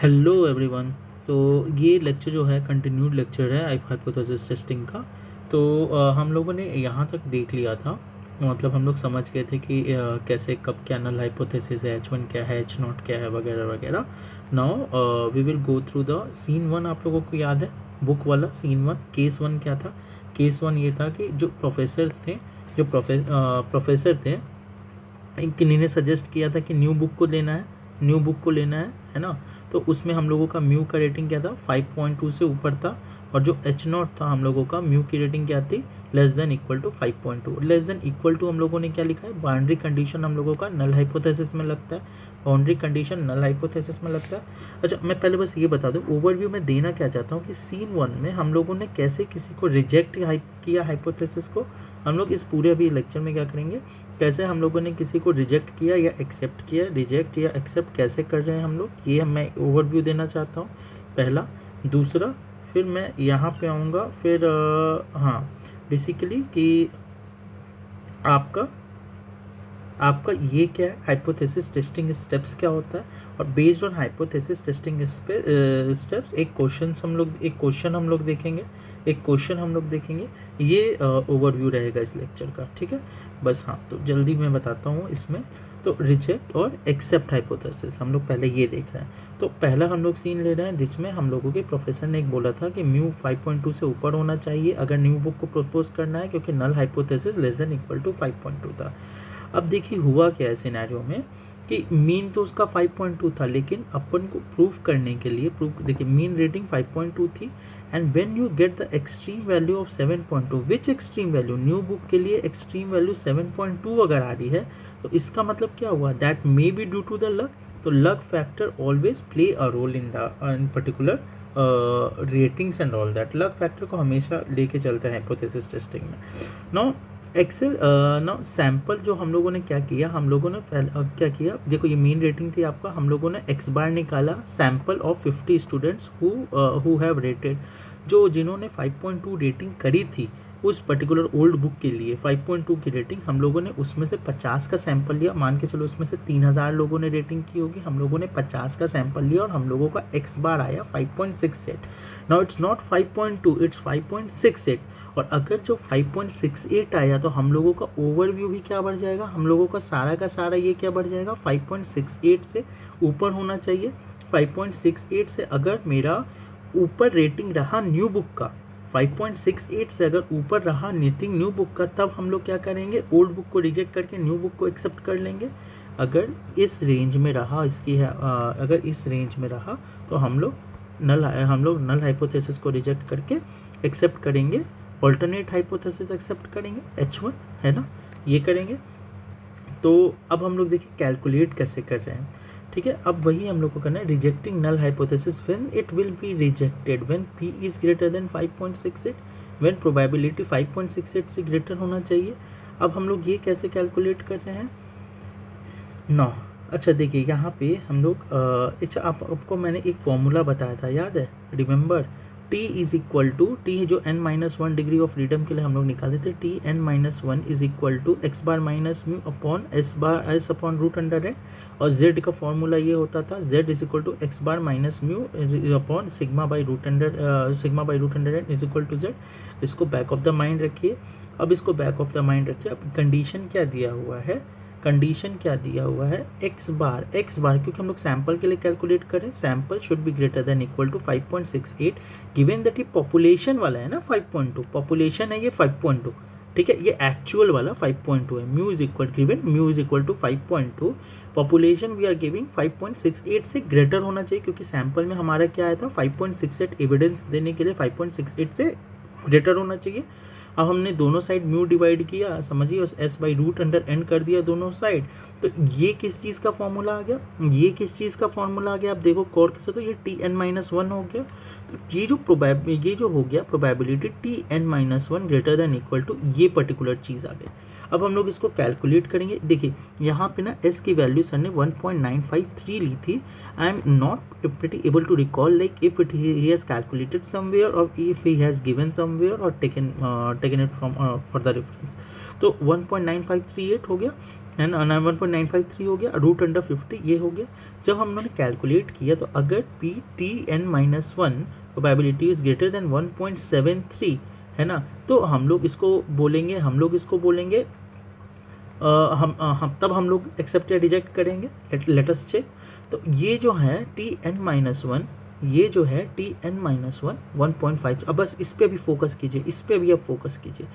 Hello everyone. तो ये lecture जो है कंटिन्यूड लेक्चर है हाइपोथेसिस टेस्टिंग का। तो हम लोगों ने यहाँ तक देख लिया था, मतलब हम लोग समझ गए थे कि कैसे कब क्या नल हाइपोथेसिस है, H1 क्या है, H0 क्या है, वगैरह वगैरह। Now we will go through the scene one. आप लोगों को याद है बुक वाला सीन वन? केस वन क्या था? केस वन ये था कि जो प्रोफेसर थे, जो प्रोफेसर थे, किन्हीं ने सजेस्ट किया था कि न्यू बुक को लेना है, न्यू बुक को लेना है ना। तो उसमें हम लोगों का म्यू का रेटिंग क्या था? 5.2 से ऊपर था। और जो H0 था हम लोगों का म्यू की रेटिंग क्या थी? Less than equal to 5.2। Less than equal to हम लोगों ने क्या लिखा है? बाउंड्री कंडीशन हम लोगों का नल हाइपोथेसिस में लगता है। बाउंड्री कंडीशन नल हाइपोथेसिस में लगता है। अच्छा, मैं पहले बस ये बता दूं, ओवरव्यू में देना क्या चाहता हूँ कि सीन वन में हम लोगों ने कैसे किसी को रिजेक्ट किया हाइपोथेसिस को। हम लोग इस पूरे अभी लेक्चर में क्या करेंगे, कैसे हम लोगों ने किसी को रिजेक्ट किया या एक्सेप्ट किया, रिजेक्ट या एक्सेप्ट कैसे कर रहे हैं हम लोग, ये मैं ओवरव्यू देना चाहता हूँ पहला। दूसरा, फिर मैं यहाँ पे आऊँगा, फिर हाँ, बेसिकली कि आपका आपका ये क्या है, हाइपोथेसिस टेस्टिंग स्टेप्स क्या होता है, और based on hypothesis testing steps एक क्वेश्चन हम लोग देखेंगे, एक क्वेश्चन हम लोग देखेंगे। ये ओवरव्यू रहेगा इस लेक्चर का, ठीक है। बस हाँ, तो जल्दी मैं बताता हूँ इसमें। तो रिजेक्ट और एक्सेप्ट हाइपोथेसिस हम लोग पहले ये देख रहे हैं। तो पहला हम लोग सीन ले रहे हैं जिसमें हम लोगों के प्रोफेसर ने एक बोला था कि म्यू 5.2 से ऊपर होना चाहिए अगर न्यू बुक को प्रपोज करना है, क्योंकि null hypothesis less than equal to 5.2 था। अब देखिए हुआ क्या है सिनेरियो में कि मीन तो उसका 5.2 था, लेकिन अपन को प्रूफ करने के लिए देखिए मीन रेटिंग 5.2 थी, and when you get the extreme value of 7.2, which extreme value? New book के लिए एक्सट्रीम वैल्यू 7.2 अगर आ रही है तो इसका मतलब क्या हुआ? That may be due to the luck. तो luck factor always play a role in particular ratings and all that. Luck factor को हमेशा लेके चलते हैं हाइपोथेसिस टेस्टिंग में। नो एक्सेल ना सैम्पल जो हम लोगों ने क्या किया, हम लोगों ने क्या किया, देखो ये मेन रेटिंग थी आपका, हम लोगों ने एक्स बार निकाला sample of 50 students who have rated, जो जिन्होंने 5.2 रेटिंग करी थी उस पर्टिकुलर ओल्ड बुक के लिए 5.2 की रेटिंग, हम लोगों ने उसमें से 50 का सैंपल लिया। मान के चलो उसमें से 3000 लोगों ने रेटिंग की होगी, हम लोगों ने 50 का सैंपल लिया और हम लोगों का एक्स बार आया 5.68। Now it's not 5.2, it's 5.68। और अगर जो 5.68 आया तो हम लोगों का ओवरव्यू भी क्या बढ़ जाएगा, हम लोगों का सारा ये क्या बढ़ जाएगा, 5.68 से ऊपर होना चाहिए। 5.68 से अगर मेरा ऊपर रेटिंग रहा न्यू बुक का, 5.68 से अगर ऊपर रहा रेटिंग न्यू बुक का, तब हम लोग क्या करेंगे, ओल्ड बुक को रिजेक्ट करके न्यू बुक को एक्सेप्ट कर लेंगे। अगर इस रेंज में रहा अगर इस रेंज में रहा तो हम लोग नल हाइपोथेसिस को रिजेक्ट करके एक्सेप्ट करेंगे, ऑल्टरनेट हाइपोथेसिस एक्सेप्ट करेंगे, H1 है ना, ये करेंगे। तो अब हम लोग देखिए कैलकुलेट कैसे कर रहे हैं, ठीक है। अब वही हम लोग को करना है, rejecting null hypothesis when it will be rejected when p is greater than 5.68, when probability 5.68 से ग्रेटर होना चाहिए। अब हम लोग ये कैसे कैलकुलेट कर रहे हैं ना, अच्छा देखिए यहाँ पे हम लोग अच्छा आपको मैंने एक फॉर्मूला बताया था, याद है, remember, t is equal to, T जो n-1 डिग्री ऑफ फ्रीडम के लिए हम लोग निकालते थे, t n-1 is equal to x bar minus mu upon S upon root under N, और z का फॉर्मूला ये होता था z is equal to x bar minus mu upon sigma by root under N is equal to z। इसको back of the mind रखिए। अब इसको back of the mind रखिए। अब कंडीशन क्या दिया हुआ है, एक्स बार क्योंकि हम लोग सैंपल के लिए कैलकुलेट करें, sample should be greater than equal to 5.68, given that ये पॉपुलेशन वाला है ना 5.2, पॉपुलेशन है ये 5.2, ठीक है, ये एक्चुअल वाला 5.2 है। Mu is equal to 5.2, population we are giving 5.68 से ग्रेटर होना चाहिए, क्योंकि सैंपल में हमारा क्या आया था 5.68, एविडेंस देने के लिए 5.68 से ग्रेटर होना चाहिए। अब हमने दोनों साइड म्यू डिवाइड किया, समझिए, उस S by root under N कर दिया दोनों साइड। तो ये किस चीज़ का फॉर्मूला आ गया, आप देखो गौर से, तो ये Tn-1 हो गया। तो ये जो हो गया probability Tn-1 greater than equal to ये पर्टिकुलर चीज़ आ गई। अब हम लोग इसको कैलकुलेट करेंगे। देखिए यहाँ पे ना एस की वैल्यू सर ने 1.953 ली थी। I am not pretty able to recall like if it he has calculated somewhere और if he has given somewhere और taken it from for the reference. तो 1.953 हो गया, है ना, 1.953 हो गया, रूट अंडर 50 ये हो गया। जब हम लोगों ने कैलकुलेट किया तो अगर P T N minus one probability is greater than 1.73 है ना, तो हम लोग इसको बोलेंगे तब हम लोग एक्सेप्ट या रिजेक्ट करेंगे। Let us check. तो ये जो है टी एन माइनस वन, ये जो है टी एन माइनस वन 1.5, अब बस इस पर भी फोकस कीजिए, इस पर भी अब फोकस कीजिए।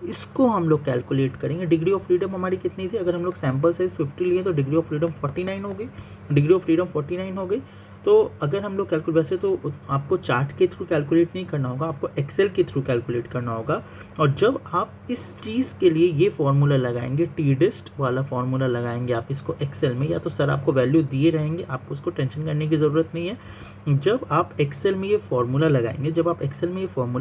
इसको हम लोग कैलकुलेट करेंगे। डिग्री ऑफ फ्रीडम हमारी कितनी थी, अगर हम लोग सैम्पल साइज 50 लिए तो डिग्री ऑफ फ्रीडम 49 हो गई, डिग्री ऑफ फ्रीडम 49 हो गई। तो अगर हम लोग कैलकुलेट, वैसे तो आपको चार्ट के थ्रू कैलकुलेट नहीं करना होगा, आपको एक्सेल के थ्रू कैलकुलेट करना होगा। और जब आप इस चीज़ के लिए ये फॉर्मूला लगाएंगे, टी डिस्ट वाला फॉर्मूला लगाएंगे आप इसको एक्सेल में, या तो सर आपको वैल्यू दिए रहेंगे, आपको उसको टेंशन करने की ज़रूरत नहीं है। जब आप एक्सेल में ये फॉर्मूला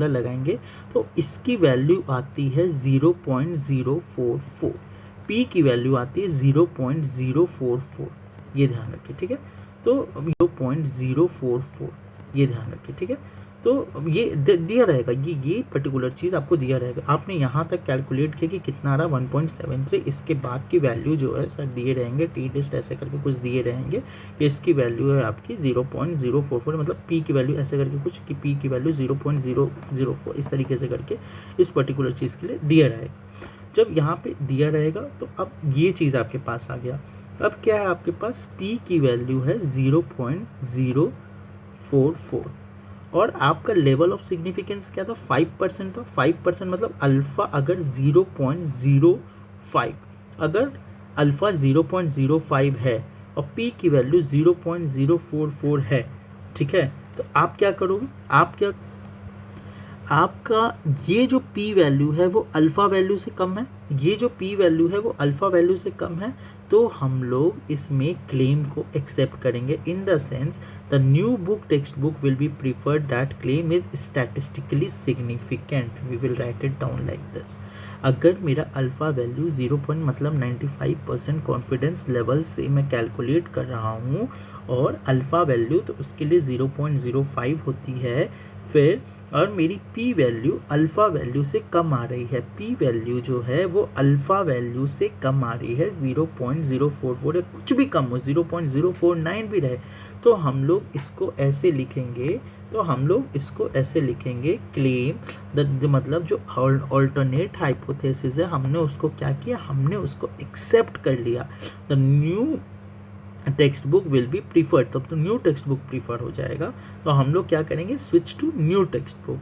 लगाएंगे, तो इसकी वैल्यू आती है 0.044, पी की वैल्यू आती है 0.044, ये ध्यान रखिए, ठीक है। तो 0.044 ये ध्यान रखिए, ठीक है। तो ये दिया रहेगा, ये पर्टिकुलर चीज़ आपको दिया रहेगा। आपने यहाँ तक कैलकुलेट किया कि कितना आ रहा 1.73, इसके बाद की वैल्यू जो है सर दिए रहेंगे, टी डिस्ट ऐसे करके कुछ दिए रहेंगे कि इसकी वैल्यू है आपकी 0.044, मतलब पी की वैल्यू ऐसे करके कुछ कि पी की वैल्यू 0.004, इस तरीके से करके इस पर्टिकुलर चीज़ के लिए दिया रहेगा। जब यहाँ पे दिया रहेगा तो अब ये चीज़ आपके पास आ गया। अब क्या है आपके पास, P की वैल्यू है 0.044 और आपका लेवल ऑफ सिग्निफिकेंस क्या था, 5% था। 5% मतलब अल्फ़ा अगर 0.05, अगर अल्फ़ा 0.05 है और P की वैल्यू 0.044 है, ठीक है, तो आप क्या करोगे, आपका ये जो P वैल्यू है वो अल्फ़ा वैल्यू से कम है, ये जो P वैल्यू है वो अल्फ़ा वैल्यू से कम है, तो हम लोग इसमें क्लेम को एक्सेप्ट करेंगे। In the sense the new book text book will be preferred that claim is statistically significant, we will write it down like this. अगर मेरा अल्फ़ा वैल्यू 0 मतलब 95% कॉन्फिडेंस लेवल से मैं कैलकुलेट कर रहा हूँ और अल्फ़ा वैल्यू तो उसके लिए 0.05 होती है, फिर और मेरी P वैल्यू अल्फ़ा वैल्यू से कम आ रही है, P वैल्यू जो है वो अल्फ़ा वैल्यू से कम आ रही है 0.044 या कुछ भी कम हो, 0.049 भी रहे, तो हम लोग इसको ऐसे लिखेंगे, क्लेम मतलब जो ऑल्टरनेट हाइपोथेसिस है हमने उसको क्या किया, हमने उसको एक्सेप्ट कर लिया। The new text book will be preferred, तब तो न्यू टेक्स्ट बुक प्रीफर हो जाएगा। तो हम लोग क्या करेंगे, switch to new text book.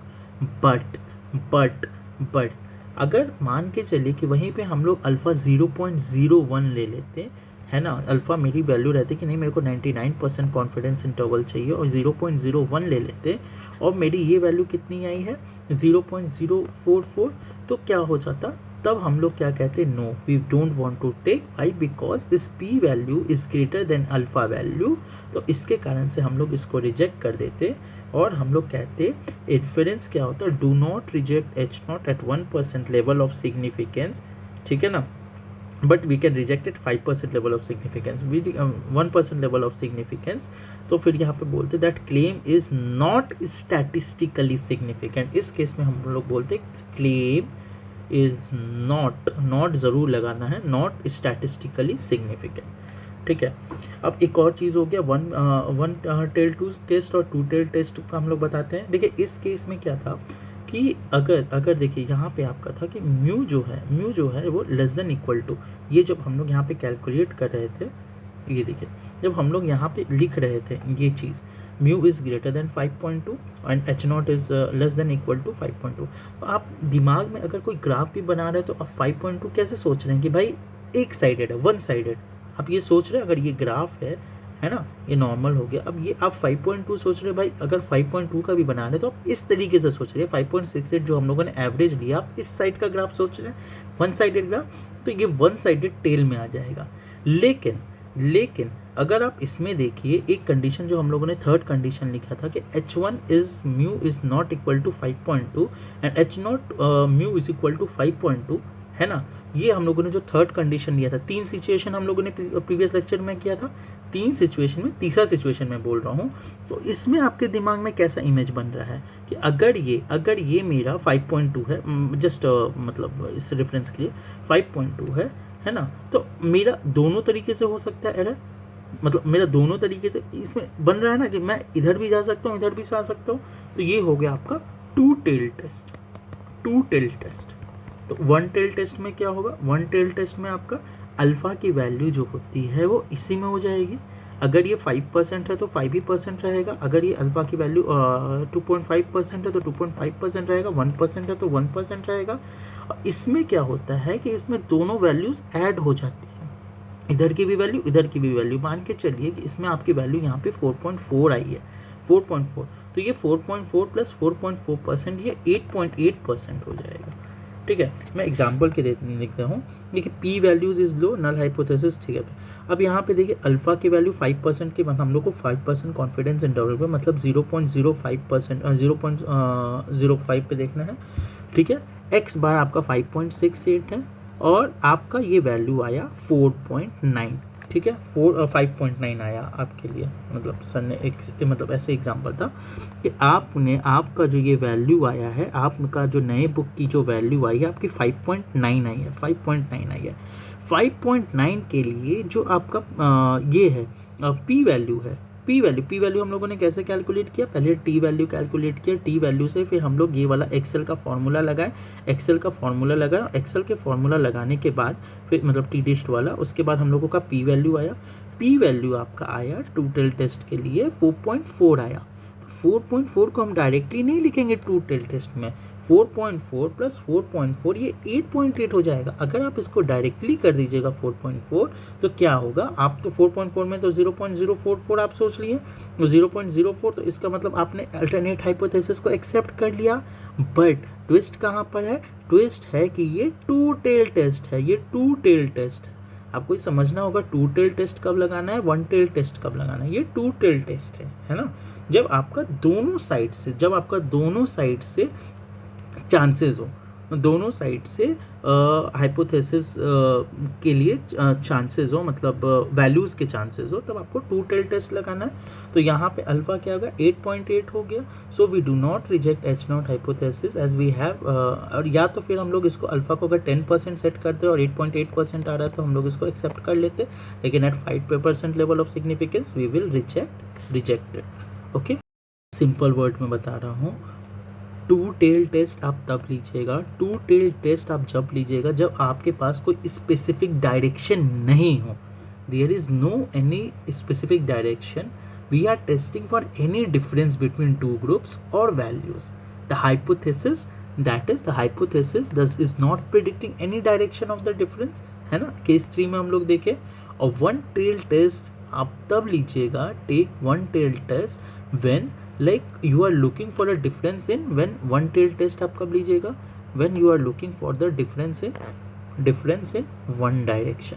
But अगर मान के चलिए कि वहीं पे हम लोग अल्फ़ा 0.01 ले लेते है ना, अल्फ़ा मेरी वैल्यू रहती कि नहीं मेरे को 99% कॉन्फिडेंस इंटरवल चाहिए और 0.01 ले लेते और मेरी ये वैल्यू कितनी आई है 0.044, तो क्या हो जाता, तब हम लोग क्या कहते, no we don't want to take, why because this P value is greater than alpha value, तो इसके कारण से हम लोग इसको रिजेक्ट कर देते और हम लोग कहते इन्फरेंस क्या होता है, do not reject H not at 1% level of significance, ठीक है ना, but we can reject it 5% level of significance, 1% level of significance. तो फिर यहाँ पे बोलते that claim is not statistically significant, इस केस में हम लोग बोलते क्लेम इज़ नॉट ज़रूर लगाना है, नॉट स्टैटिस्टिकली सिग्निफिकेंट, ठीक है। अब एक और चीज़ हो गया, वन टेल टू टेस्ट और टू टेल टेस्ट का हम लोग बताते हैं। देखिए इस केस में क्या था कि अगर देखिए यहाँ पे आपका था कि म्यू जो है वो लेस देन इक्वल टू, ये जब हम लोग यहाँ पे कैलकुलेट कर रहे थे, ये देखिए जब हम लोग यहाँ पे लिख रहे थे ये चीज़, mu is greater than 5.2 and H not is less than equal to 5.2, तो आप दिमाग में अगर कोई ग्राफ भी बना रहे हैं तो आप 5.2 कैसे सोच रहे हैं कि भाई एक साइडेड है, वन साइडेड, आप ये सोच रहे हैं अगर ये ग्राफ है ना, ये नॉर्मल हो गया। अब ये आप 5.2 सोच रहे हैं, भाई अगर 5.2 का भी बना रहे हैं तो आप इस तरीके से सोच रहे हैं, 5.68 जो हम लोगों ने एवरेज लिया, आप इस साइड का ग्राफ सोच रहे हैं, वन साइडेड ग्राफ, तो ये वन साइडेड टेल में आ जाएगा। लेकिन अगर आप इसमें देखिए एक कंडीशन जो हम लोगों ने थर्ड कंडीशन लिखा था कि h1 is mu is not equal to 5.2 and h not mu is equal to 5.2, है ना, ये हम लोगों ने जो थर्ड कंडीशन लिया था, 3 सिचुएशन हम लोगों ने प्रीवियस लेक्चर में किया था, 3 सिचुएशन में तीसरा सिचुएशन में बोल रहा हूँ। तो इसमें आपके दिमाग में कैसा इमेज बन रहा है कि अगर ये मेरा 5.2 है, जस्ट मतलब इस रेफरेंस के लिए 5.2 है है ना। तो मेरा दोनों तरीके से हो सकता है एरर, मतलब मेरा दोनों तरीके से इसमें बन रहा है ना कि मैं इधर भी जा सकता हूँ, इधर भी जा सकता हूँ। तो ये हो गया आपका two tail test. Two tail test. तो वन टेल टेस्ट में क्या होगा, वन टेल टेस्ट में आपका अल्फ़ा की वैल्यू जो होती है वो इसी में हो जाएगी। अगर ये 5% है तो 5% रहेगा, अगर ये अल्फ़ा की वैल्यू 2.5% है तो 2.5% रहेगा, 1% है तो 1% रहेगा। इसमें क्या होता है कि इसमें दोनों वैल्यूज़ ऐड हो जाती हैं, इधर की भी वैल्यू इधर की भी वैल्यू। मान के चलिए कि इसमें आपकी वैल्यू यहाँ पे 4.4 आई है, 4.4, तो ये 4.4 प्लस 4.4% ये 8.8% हो जाएगा। ठीक है, मैं एग्जाम्पल के लिखता हूँ। देखिए P values is low, null hypothesis. ठीक है, अब यहाँ पे देखिए अल्फ़ा की वैल्यू 5% के बाद हम लोग को 5% कॉन्फिडेंस इंटरवल पे, मतलब 0.05%, 0.05 पे देखना है। ठीक है, एक्स बार आपका 5.68 है और आपका ये वैल्यू आया 4.9। ठीक है, 5.9 आया आपके लिए, मतलब सर ने एक मतलब ऐसे एग्जांपल था कि आपका जो ये वैल्यू आया है, आपका जो नए बुक की जो वैल्यू आई है आपकी 5.9 आई है, 5.9 आई है। 5.9 के लिए जो आपका ये है पी वैल्यू है, पी वैल्यू हम लोगों ने कैसे कैलकुलेट किया, पहले टी वैल्यू कैलकुलेट किया, टी वैल्यू से फिर हम लोग ये वाला एक्सेल का फॉर्मूला लगाए, एक्सेल का फॉर्मूला लगाया, एक्सेल के फॉर्मूला लगाने के बाद फिर मतलब टी डिस्ट वाला, उसके बाद हम लोगों का पी वैल्यू आया। पी वैल्यू आपका आया टू टेल टेस्ट के लिए 4.4 आया। तो 4.4 को हम डायरेक्टली नहीं लिखेंगे टू टेल टेस्ट में, 4.4 प्लस 4.4 ये 8.8 हो जाएगा। अगर आप इसको डायरेक्टली कर दीजिएगा 4.4 तो क्या होगा, आप तो 4.4 में तो 0.044 आप सोच लिए, 0.04, तो इसका मतलब आपने अल्टरनेट हाइपोथेसिस को एक्सेप्ट कर लिया। बट ट्विस्ट कहाँ पर है, ट्विस्ट है कि ये टू टेल टेस्ट है, ये टू टेल टेस्ट है। आपको ये समझना होगा टू टेल टेस्ट कब लगाना है, वन टेल टेस्ट कब लगाना है। ये टू टेल टेस्ट है ना, जब आपका दोनों साइड से चांसेस हो, दोनों साइड से हाइपोथेसिस के लिए चांसेस हो, मतलब वैल्यूज़ के चांसेस हो, तब आपको टू टेल टेस्ट लगाना है। तो यहाँ पे अल्फ़ा क्या होगा, 8.8 हो गया। So we do not reject H not hypothesis as we have, और या तो फिर हम लोग इसको अल्फ़ा को अगर 10% सेट करते और 8.8% आ रहा है तो हम लोग इसको एक्सेप्ट कर लेते, लेकिन at 5% level of significance we will reject it. Okay, simple word में बता रहा हूँ, टू टेल टेस्ट आप तब लीजिएगा, टू टेल टेस्ट आप जब लीजिएगा जब आपके पास कोई स्पेसिफिक डायरेक्शन नहीं हो। There is no any specific direction, we are testing for any difference between two groups और values. The hypothesis is not predicting any direction of the difference, है ना। केस 3 में हम लोग देखें। और वन टेल टेस्ट आप तब लीजिएगा, take one tail test when like you are looking for a difference in, when one tail test आप कब लीजिएगा, when you are looking for the difference in one direction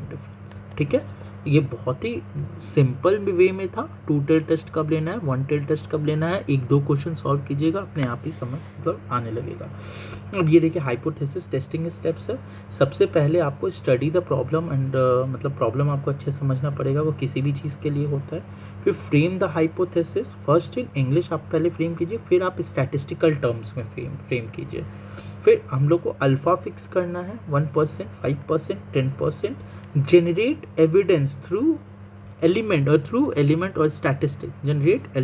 difference. ठीक है, ये बहुत ही सिंपल वे में था। टू टेल टेस्ट कब लेना है, वन टेल टेस्ट कब लेना है, एक दो क्वेश्चन सॉल्व कीजिएगा, अपने आप ही समझ मतलब आने लगेगा। अब ये देखिए हाइपोथेसिस टेस्टिंग स्टेप्स है। सबसे पहले आपको स्टडी द प्रॉब्लम एंड मतलब प्रॉब्लम आपको अच्छे समझना पड़ेगा, वो किसी भी चीज़ के लिए होता है। फिर frame the hypothesis, first in English आप पहले फ्रेम कीजिए, फिर आप स्टैटिस्टिकल टर्म्स में फ्रेम कीजिए। फिर हम लोग को अल्फ़ा फिक्स करना है, 1%, 5%, 10%, जनरेट एविडेंस थ्रू एलिमेंट और statistic, generate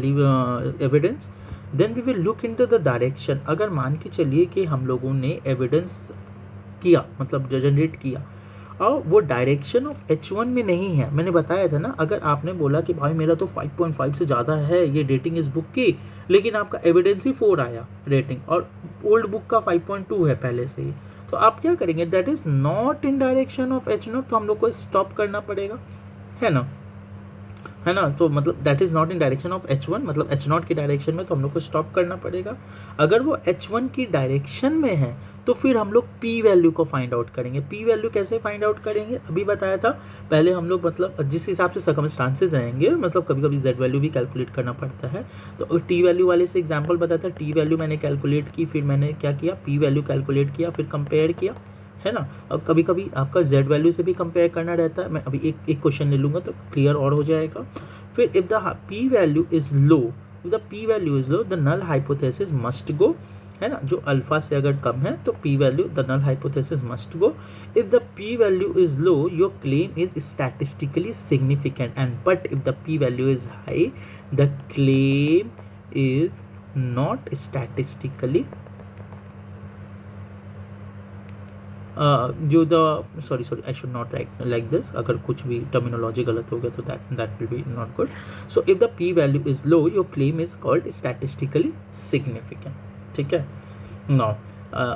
evidence, then we will look into the direction. अगर मान के चलिए कि हम लोगों ने एविडेंस किया, मतलब जनरेट किया, और वो डायरेक्शन ऑफ H1 में नहीं है, मैंने बताया था ना, अगर आपने बोला कि भाई मेरा तो 5.5 से ज़्यादा है ये रेटिंग इस बुक की, लेकिन आपका एविडेंस ही 4 आया रेटिंग, और ओल्ड बुक का 5.2 है पहले से ही, तो आप क्या करेंगे, that is not in direction of H0, तो हम लोग को स्टॉप करना पड़ेगा, है ना। तो मतलब that is not in direction of H1, मतलब H0 की डायरेक्शन में, तो हम लोग को स्टॉप करना पड़ेगा। अगर वो H1 की डायरेक्शन में है तो फिर हम लोग पी वैल्यू को फाइंड आउट करेंगे। पी वैल्यू कैसे फाइंड आउट करेंगे, अभी बताया था। पहले हम लोग मतलब जिस हिसाब से सर्कमस्टांसेस रहेंगे, मतलब कभी कभी जेड वैल्यू भी कैलकुलेट करना पड़ता है, तो टी वैल्यू वाले से एग्जाम्पल बताया था। टी वैल्यू मैंने कैलकुलेट की, फिर मैंने क्या किया, पी वैल्यू कैलकुलेट किया, फिर कंपेयर किया, है ना। अब कभी कभी आपका जेड वैल्यू से भी कंपेयर करना रहता है। मैं अभी एक क्वेश्चन ले लूँगा तो क्लियर और हो जाएगा। फिर if the p value is low, if the p value is low the null hypothesis must go, है ना, जो अल्फा से अगर कम है तो p value the null hypothesis must go. If the p value is low your claim is statistically significant and but if the p value is high the claim is not statistically जो the sorry I should not write like this, अगर कुछ भी terminology गलत हो गया तो that will be not good. So if the p value is low your claim is called statistically significant. ठीक है. नाउ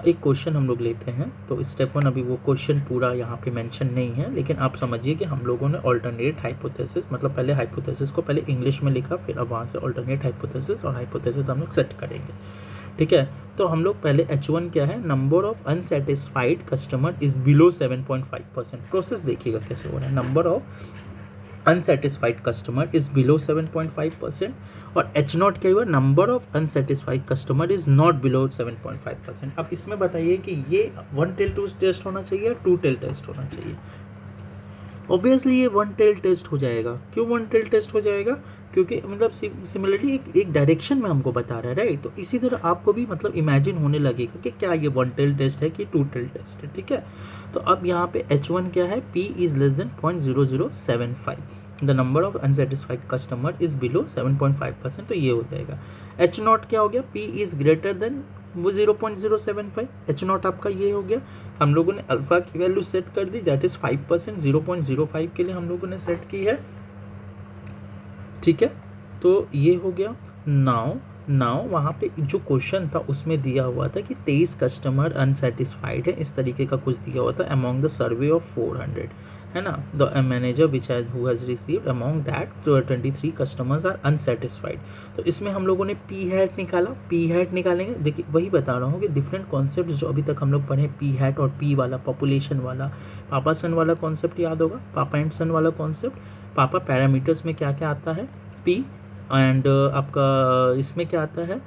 एक क्वेश्चन हम लोग लेते हैं. तो स्टेप 1 अभी वो क्वेश्चन पूरा यहाँ पे मेंशन नहीं है, लेकिन आप समझिए कि हम लोगों ने ऑल्टरनेट हाइपोथेसिस, मतलब पहले हाइपोथेसिस को पहले इंग्लिश में लिखा, फिर अब वहाँ से ऑल्टरनेट हाइपोथेसिस और हाइपोथेसिस हम लोग सेट करेंगे. ठीक है. तो हम लोग पहले H1 क्या है, number of unsatisfied customer is below 7.5%. Process देखिएगा कैसे हो रहा है. Number of unsatisfied customer is below 7.5% और H0 क्या हुआ, number of unsatisfied customer is not below 7.5%. अब इसमें बताइए कि ये 1 टेल टेस्ट होना चाहिए या 2 टेल टेस्ट होना चाहिए. ऑब्वियसली ये 1 टेल टेस्ट हो जाएगा. क्यों 1 टेल टेस्ट हो जाएगा, क्योंकि मतलब सिमिलरली एक डायरेक्शन में हमको बता रहा है, राइट. तो इसी तरह आपको भी मतलब इमेजिन होने लगेगा कि क्या ये 1 टेल टेस्ट है कि 2 टेल टेस्ट है. ठीक है. तो अब यहाँ पे H1 क्या है, P is less than 0.0075, the number of unsatisfied customer is below 7.5%. तो ये हो जाएगा. H0 क्या हो गया, P इज ग्रेटर देन वो 0.075. H0 आपका ये हो गया. हम लोगों ने अल्फा की वैल्यू सेट कर दी, दैट इज 5%. 0.05 के लिए हम लोगों ने सेट की है. ठीक है. तो ये हो गया. नाउ वहाँ पे जो क्वेश्चन था उसमें दिया हुआ था कि 23 कस्टमर अनसेटिस्फाइड है, इस तरीके का कुछ दिया हुआ था. अमॉन्ग द सर्वे ऑफ 400, है ना, the manager which has received among that 23 customers are unsatisfied. तो इसमें हम लोगों ने पी हैट निकाला. पी हैट निकालेंगे, देखिए वही बता रहा हूँ कि डिफरेंट कॉन्सेप्ट जो अभी तक हम लोग पढ़े, पी हैट और पी वाला पॉपुलेशन वाला, पापा सन वाला कॉन्सेप्ट याद होगा, पापा एंड सन वाला कॉन्सेप्ट. पापा पैरामीटर्स में क्या क्या आता है, पी, एंड आपका इसमें क्या आता है,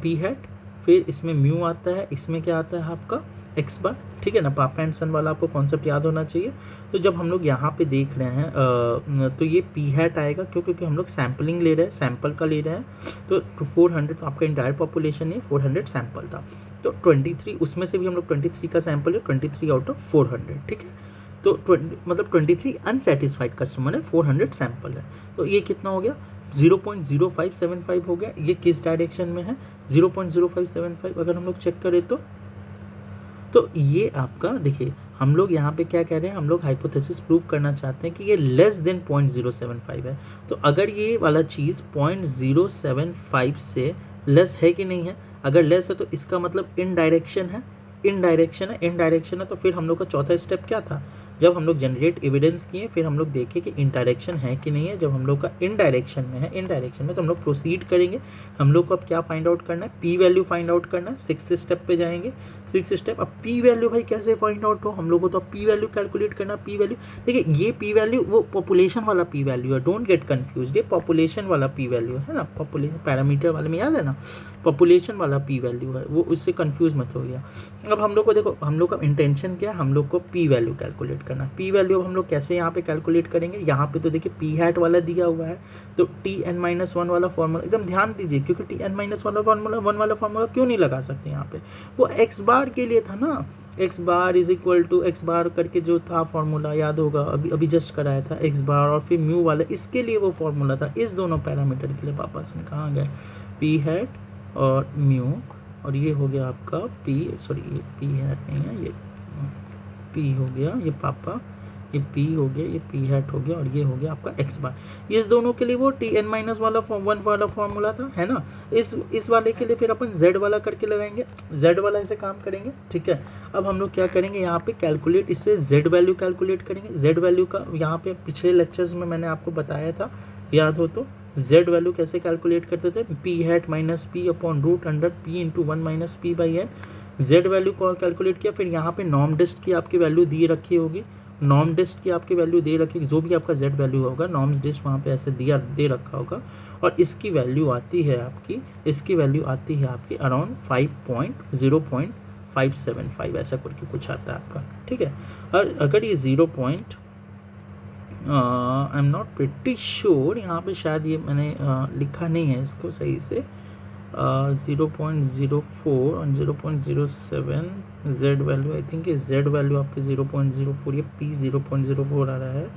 पी हैट, फिर इसमें म्यू आता है, इसमें क्या आता है आपका एक्स बार. ठीक है ना. पापा एंड सन वाला आपको कॉन्सेप्ट याद होना चाहिए. तो जब हम लोग यहाँ पे देख रहे हैं तो ये पी हैट आएगा, क्यों, क्योंकि हम लोग सैम्पलिंग ले रहे हैं, सैम्पल का ले रहे हैं. तो 400 तो आपका इंटायर पॉपुलेशन है, 400 सैम्पल था. तो 23 उसमें से भी हम लोग 23 का सैम्पल है, 23 आउट ऑफ 400. ठीक है. तो मतलब 23 अनसेटिस्फाइड कस्टमर है, 400 सैम्पल है. तो ये कितना हो गया, 0.0575 हो गया. ये किस डायरेक्शन में है, 0.0575. अगर हम लोग चेक करें तो ये आपका देखिए, हम लोग यहाँ पे क्या कह रहे हैं, हम लोग हाइपोथेसिस प्रूव करना चाहते हैं कि ये लेस देन 0.075 है. तो अगर ये वाला चीज़ 0.075 से लेस है कि नहीं है, अगर लेस है तो इसका मतलब इनडायरेक्शन है. इनडायरेक्शन है तो फिर हम लोग का चौथा स्टेप क्या था, जब हम लोग जनरेट एविडेंस किए, फिर हम लोग देखें कि इंडायरेक्शन है कि नहीं है. जब हम लोग का इनडायरेक्शन में है, इनडायरेक्शन में, तो हम लोग प्रोसीड करेंगे. हम लोग को अब क्या फाइंड आउट करना है, पी वैल्यू फाइंड आउट करना है. 6th स्टेप पे जाएंगे. 6th step. अब पी वैल्यू भाई कैसे फाइंड आउट हो, हम लोग को तो अब पी वैल्यू कैलकुलेट करना. पी वैल्यू देखिए, ये पी वैल्यू वो पॉपुलेशन वाला पी वैल्यू है, डोंट गेट कन्फ्यूज. ये पॉपुलेशन वाला पी वैल्यू है ना, पॉपुलेशन पैरामीटर वाले में याद है ना, पॉपुलेशन वाला पी वैल्यू है वो, उससे कन्फ्यूज मत हो गया. अब हम लोग को देखो, हम लोग का इंटेंशन क्या है, हम लोग को पी वैल्यू कैलकुलेट करना. पी वैल्यू हम लोग कैसे यहाँ पे कैलकुलेट करेंगे, यहाँ पे तो देखिए पी हैट वाला दिया हुआ है, तो Tn-1 वाला फॉर्मूला एकदम ध्यान दीजिए, क्योंकि Tn-1 वाला फॉर्मूला 1 वाला फॉर्मूला क्यों नहीं लगा सकते यहाँ पे, वो एक्स बार के लिए था ना. X bar is equal to x bar करके जो था फॉर्मूला, याद होगा, अभी जस्ट कराया था. एक्स बार और फिर म्यू वाला, इसके लिए वो फॉर्मूला था. इस दोनों पैरामीटर के लिए पापा से कहाँ गए, पी हैट और म्यू, और ये हो गया आपका पी, सॉरी ये पी हैट नहीं है, ये पी हो गया, ये पापा, ये पी हो गया, ये पी हैट हो गया, और ये हो गया आपका एक्स बार. इस दोनों के लिए वो Tn-1 वाला 1 वाला फॉर्मूला था, है ना. इस वाले के लिए फिर अपन z वाला करके लगाएंगे, z वाला ऐसे काम करेंगे. ठीक है. अब हम लोग क्या करेंगे, यहाँ पे कैलकुलेट, इससे z वैल्यू कैलकुलेट करेंगे. z वैल्यू का यहाँ पे पिछले लेक्चर्स में मैंने आपको बताया था, याद हो तो. z वैल्यू कैसे कैलकुलेट करते थे, P hat minus P upon root under P into 1 minus P by N. z value को कैलकुलेट किया. फिर यहाँ पे नॉर्म डिस्ट की आपकी वैल्यू दी रखी होगी, नॉर्म डिस्ट की आपकी वैल्यू दे रखी, जो भी आपका z वैल्यू होगा, नॉर्म डिस्ट वहाँ पे ऐसे दे रखा होगा, और इसकी वैल्यू आती है आपकी, इसकी वैल्यू आती है आपकी अराउंड 5.0.575 ऐसा करके कुछ आता है आपका. ठीक है. और अगर ये आई एम नॉट प्रिटी श्योर, यहाँ पे शायद ये मैंने लिखा नहीं है इसको सही से। 0.04 और 0.07 जेड वैल्यू, आई थिंक ये जेड वैल्यू आपके 0.04 या पी 0.04 आ रहा है।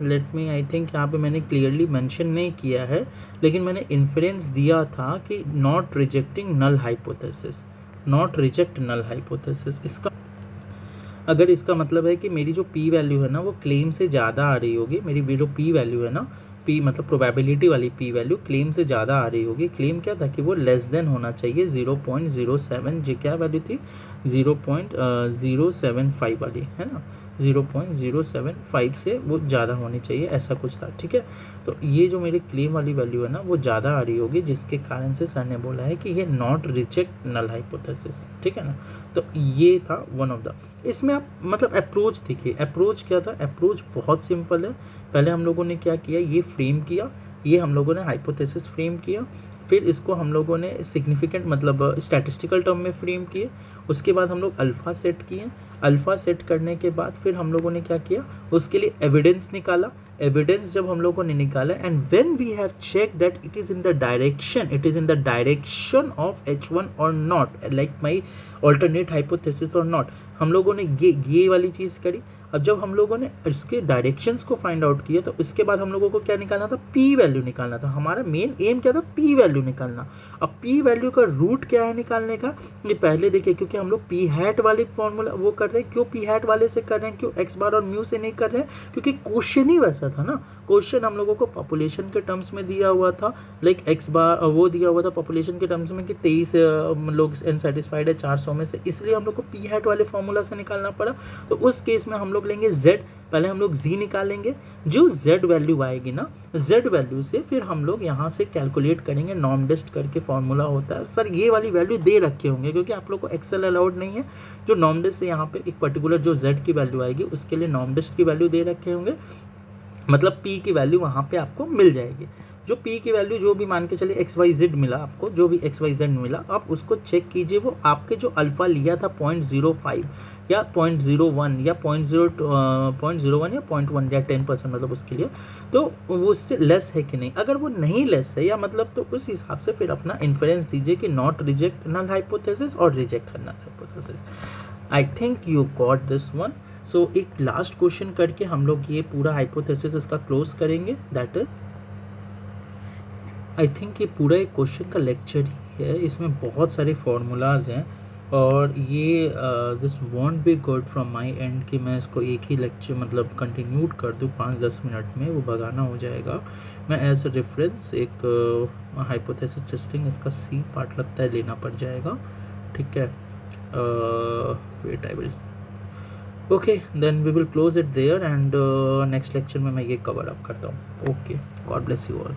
लेट मी, आई थिंक यहाँ पे मैंने क्लियरली मेंशन नहीं किया है, लेकिन मैंने इन्फ्रेंस दिया था कि not rejecting null hypothesis, not reject null hypothesis. इसका अगर इसका मतलब है कि मेरी जो पी वैल्यू है ना वो क्लेम से ज़्यादा आ रही होगी, मेरी जो पी वैल्यू है ना, पी मतलब प्रोबेबिलिटी वाली पी वैल्यू क्लेम से ज़्यादा आ रही होगी। क्लेम क्या था कि वो लेस देन होना चाहिए 0.07, जो क्या वैल्यू थी 0.075 वाली, है ना, 0.075 से वो ज़्यादा होनी चाहिए, ऐसा कुछ था, ठीक है। तो ये जो मेरी क्लेम वाली वैल्यू है ना वो ज़्यादा आ रही होगी, जिसके कारण से सर ने बोला है कि ये नॉट रिजेक्ट नल हाइपोथेसिस, ठीक है ना। तो ये था वन ऑफ द, इसमें आप मतलब अप्रोच देखिए, अप्रोच क्या था, अप्रोच बहुत सिंपल है। पहले हम लोगों ने क्या किया, ये फ्रेम किया, ये हम लोगों ने हाइपोथेसिस फ्रेम किया, फिर इसको हम लोगों ने सिग्निफिकेंट मतलब स्टैटिस्टिकल टर्म में फ्रेम किए, उसके बाद हम लोग अल्फ़ा सेट किए, अल्फ़ा सेट करने के बाद फिर हम लोगों ने क्या किया, उसके लिए एविडेंस निकाला। एविडेंस जब हम लोगों ने निकाला and when we have check that it is in the direction of H1 और not, like my alternate hypothesis और नॉट, हम लोगों ने ये वाली चीज़ करी। अब जब हम लोगों ने इसके डायरेक्शंस को फाइंड आउट किया तो इसके बाद हम लोगों को क्या निकालना था, पी वैल्यू निकालना था। हमारा मेन एम क्या था, पी वैल्यू निकालना। अब पी वैल्यू का रूट क्या है निकालने का, ये पहले देखिए, क्योंकि हम लोग पी हैट वाले फॉर्मूला वो कर रहे हैं, क्यों पी हैट वाले से कर रहे हैं, क्यों एक्स बार और म्यू से नहीं कर रहे हैं, क्योंकि क्वेश्चन ही वैसा था ना। क्वेश्चन हम लोगों को पॉपुलेशन के टर्म्स में दिया हुआ था, लाइक एक्स बार वो दिया हुआ था पॉपुलेशन के टर्म्स में कि 23 लोग अनसेटिस्फाइड है 400 में से, इसलिए हम लोग को पी हैट वाले फॉर्मूला से निकालना पड़ा। तो उस केस में हम लोग लेंगे z, पहले हम लोग z निकालेंगे, जो z वैल्यू आएगी ना, z वैल्यू से फिर हम लोग यहाँ से कैलकुलेट करेंगे, नॉर्मडेस्ट करके फॉर्मूला होता है। सर ये वाली वैल्यू दे रखे होंगे क्योंकि आप लोग को एक्सेल अलाउड नहीं है, जो नॉर्मडेस्ट से यहाँ पे एक पर्टिकुलर जो z की वैल्यू आएगी उसके लिए नॉर्मडेस्ट की वैल्यू दे रखे होंगे, मतलब p की वैल्यू वहाँ पे आपको मिल जाएगी। जो p की वैल्यू जो भी मान के चलिए XYZ मिला आपको, जो भी XYZ मिला, आप उसको चेक कीजिए, वो आपके जो अल्फ़ा लिया था 0.05 या 0.01 या 0.01 या 0.1 या 10% मतलब उसके लिए, तो वो उससे लेस है कि नहीं। अगर वो नहीं लेस है या मतलब, तो उस हिसाब से फिर अपना इन्फ्रेंस दीजिए कि नॉट रिजेक्ट नल हाइपोथेसिस और reject null hypothesis. I think you got this one. So एक लास्ट क्वेश्चन करके हम लोग ये पूरा हाइपोथेसिस इसका क्लोज करेंगे, दैट इज, आई थिंक ये पूरा एक क्वेश्चन का लेक्चर ही है, इसमें बहुत सारे फार्मूलाज हैं और ये this want be good from my and कि मैं इसको एक ही लेक्चर मतलब कंटिन्यूड कर दूँ 5-10 मिनट में, वो भगाना हो जाएगा। मैं एज ए रेफरेंस एक हाइपोथेसिस टेस्टिंग इसका सी पार्ट लगता है लेना पड़ जाएगा, ठीक है। Wait I will, okay then we will close it there and next lecture में मैं ये कवर अप करता हूँ। Okay, God bless you all.